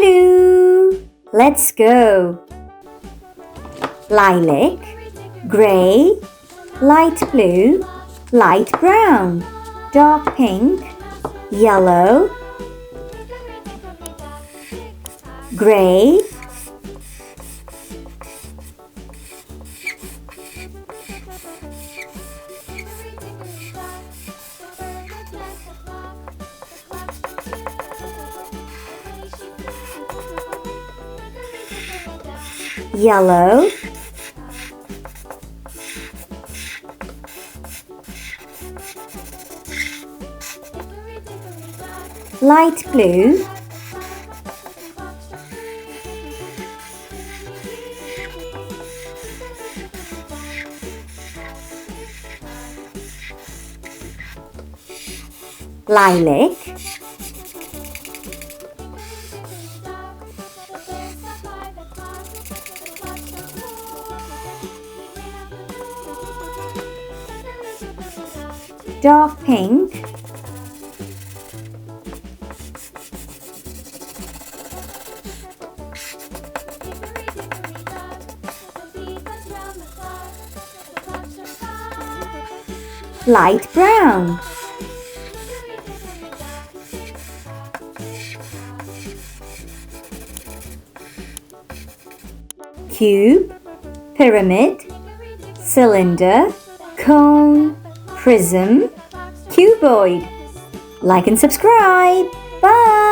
Hello! Let's go! Lilac, grey, light blue, light brown, dark pink, yellow, grey, yellow, light blue, lilac, dark pink, light brown, cube, pyramid, cylinder, cone, prism, cuboid. Like and subscribe. Bye!